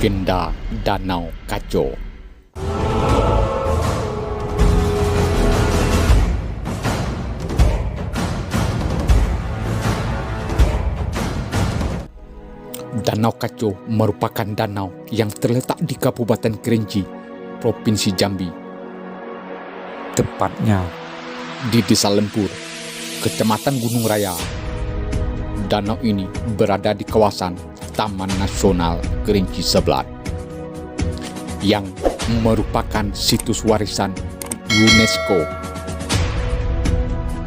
Legenda Danau Kaco. Danau Kaco merupakan danau yang terletak di Kabupaten Kerinci, Provinsi Jambi. Tepatnya di Desa Lempur, Kecamatan Gunung Raya. Danau ini berada di kawasan Taman Nasional Kerinci Seblat yang merupakan situs warisan UNESCO.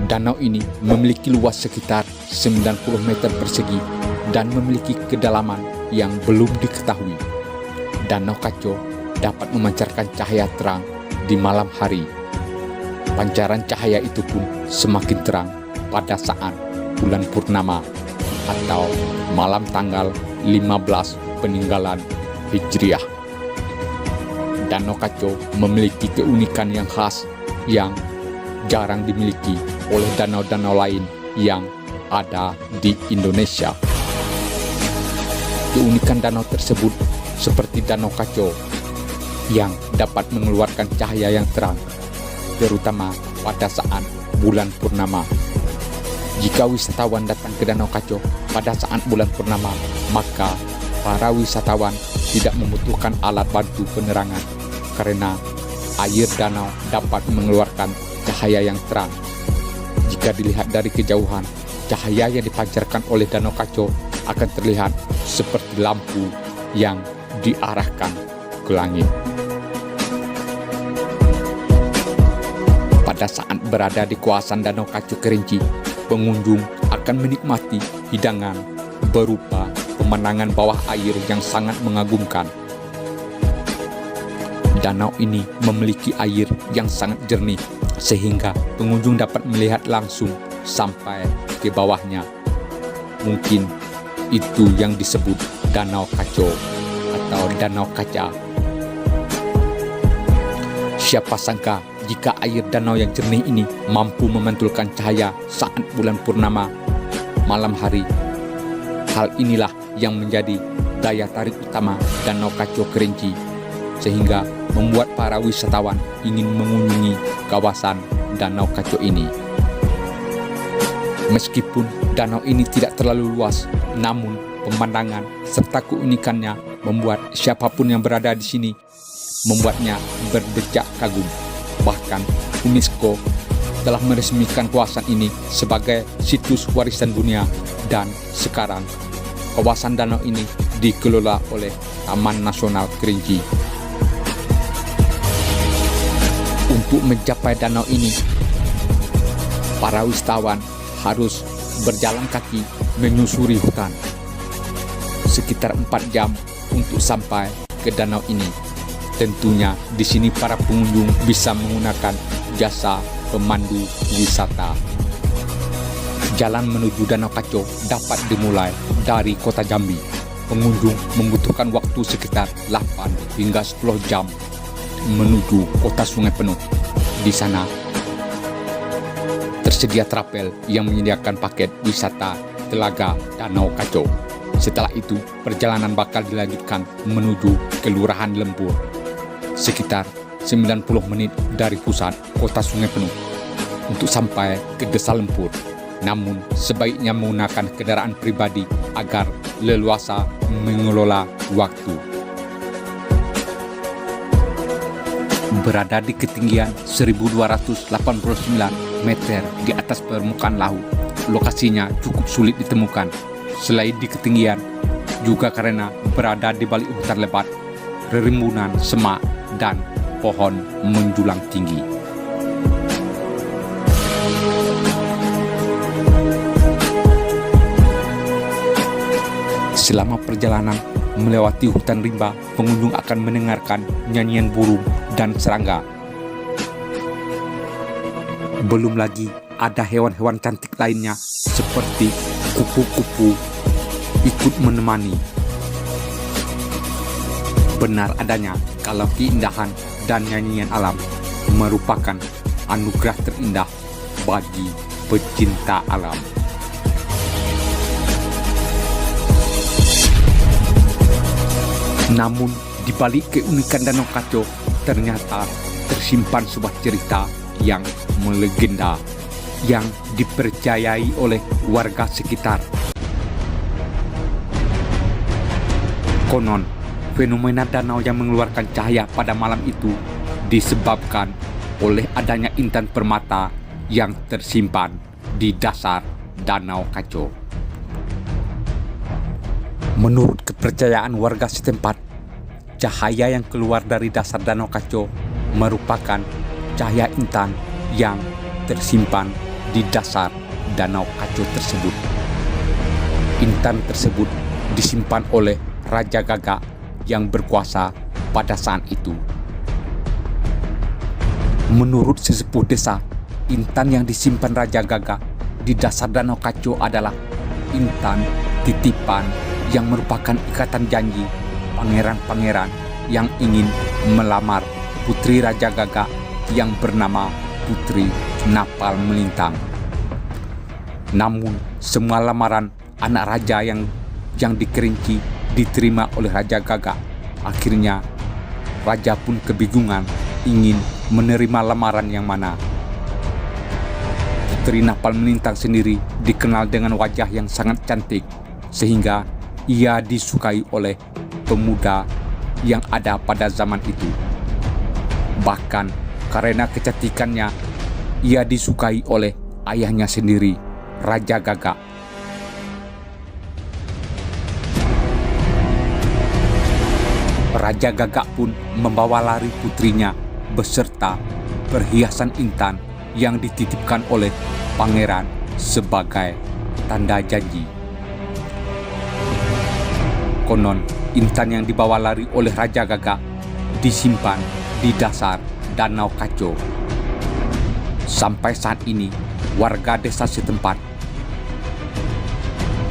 Danau ini memiliki luas sekitar 90 meter persegi dan memiliki kedalaman yang belum diketahui. Danau Kaco dapat memancarkan cahaya terang di malam hari. Pancaran cahaya itu pun semakin terang pada saat bulan purnama atau malam tanggal 15 peninggalan Hijriah. Danau Kaco memiliki keunikan yang khas yang jarang dimiliki oleh danau-danau lain yang ada di Indonesia. Keunikan danau tersebut seperti Danau Kaco yang dapat mengeluarkan cahaya yang terang, terutama pada saat bulan purnama. Jika wisatawan datang ke Danau Kaco pada saat bulan purnama, maka para wisatawan tidak membutuhkan alat bantu penerangan karena air danau dapat mengeluarkan cahaya yang terang. Jika dilihat dari kejauhan, cahaya yang dipancarkan oleh Danau Kaco akan terlihat seperti lampu yang diarahkan ke langit. Pada saat berada di kawasan Danau Kaco Kerinci, pengunjung akan menikmati hidangan berupa pemandangan bawah air yang sangat mengagumkan. Danau ini memiliki air yang sangat jernih sehingga pengunjung dapat melihat langsung sampai ke bawahnya. Mungkin itu yang disebut Danau Kaco atau Danau Kaca. Siapa sangka jika air danau yang jernih ini mampu memantulkan cahaya saat bulan purnama malam hari. Hal inilah yang menjadi daya tarik utama Danau Kaco Kerinci, sehingga membuat para wisatawan ingin mengunjungi kawasan Danau Kaco ini. Meskipun danau ini tidak terlalu luas, namun pemandangan serta keunikannya membuat siapapun yang berada di sini membuatnya berdecak kagum. Bahkan UNESCO telah meresmikan kawasan ini sebagai situs warisan dunia dan sekarang kawasan danau ini dikelola oleh Taman Nasional Kerinci. Untuk mencapai danau ini, para wisatawan harus berjalan kaki menyusuri hutan sekitar 4 jam untuk sampai ke danau ini. Tentunya di sini para pengunjung bisa menggunakan jasa pemandu wisata. Jalan menuju Danau Kaco dapat dimulai dari kota Jambi. Pengunjung membutuhkan waktu sekitar 8 hingga 10 jam menuju kota Sungai Penuh. Di sana tersedia trapel yang menyediakan paket wisata Telaga Danau Kaco. Setelah itu, perjalanan bakal dilanjutkan menuju Kelurahan Lempur, sekitar 90 menit dari pusat kota Sungai Penuh untuk sampai ke Desa Lempur. Namun, sebaiknya menggunakan kendaraan pribadi agar leluasa mengelola waktu. Berada di ketinggian 1289 meter di atas permukaan laut, lokasinya cukup sulit ditemukan. Selain di ketinggian, juga karena berada di balik hutan lebat, rerimbunan semak dan pohon menjulang tinggi. Selama perjalanan melewati hutan rimba, pengunjung akan mendengarkan nyanyian burung dan serangga. Belum lagi ada hewan-hewan cantik lainnya seperti kupu-kupu ikut menemani. Benar adanya kalau keindahan dan nyanyian alam merupakan anugerah terindah bagi pecinta alam. Namun di balik keunikan Danau Kaco ternyata tersimpan sebuah cerita yang melegenda yang dipercayai oleh warga sekitar. Konon, fenomena danau yang mengeluarkan cahaya pada malam itu disebabkan oleh adanya intan permata yang tersimpan di dasar Danau Kaco. Menurut kepercayaan warga setempat, cahaya yang keluar dari dasar Danau Kaco merupakan cahaya intan yang tersimpan di dasar Danau Kaco tersebut. Intan tersebut disimpan oleh Raja Gagak yang berkuasa pada saat itu. Menurut sesepuh desa, intan yang disimpan Raja Gagak di dasar Danau Kaco adalah intan titipan yang merupakan ikatan janji pangeran-pangeran yang ingin melamar putri Raja Gagak yang bernama Putri Napal Melintang. Namun semua lamaran anak raja yang dikerinci diterima oleh Raja Gagak. Akhirnya raja pun kebingungan ingin menerima lamaran yang mana. Putri Napal Melintang sendiri dikenal dengan wajah yang sangat cantik, sehingga ia disukai oleh pemuda yang ada pada zaman itu. Bahkan karena kecantikannya, ia disukai oleh ayahnya sendiri, Raja Gagak. Raja Gagak pun membawa lari putrinya beserta perhiasan intan yang dititipkan oleh pangeran sebagai tanda janji. Konon, intan yang dibawa lari oleh Raja Gagak disimpan di dasar Danau Kaco. Sampai saat ini, warga desa setempat,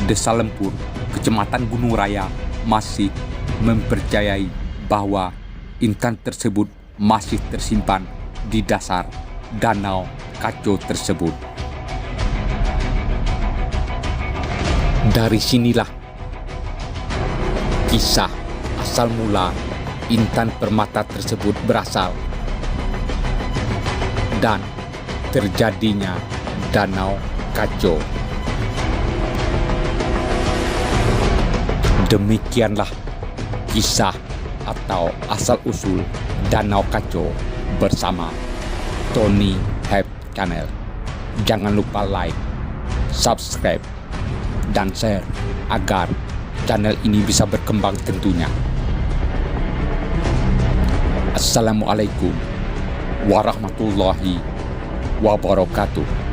Desa Lempur, Kecamatan Gunung Raya, masih mempercayai bahwa intan tersebut masih tersimpan di dasar Danau Kaco tersebut. Dari sinilah kisah asal mula intan permata tersebut berasal dan terjadinya Danau Kaco. Demikianlah kisah atau asal-usul Danau Kaco bersama Tony Hype Channel. Jangan lupa like, subscribe, dan share agar channel ini bisa berkembang tentunya. Assalamualaikum warahmatullahi wabarakatuh.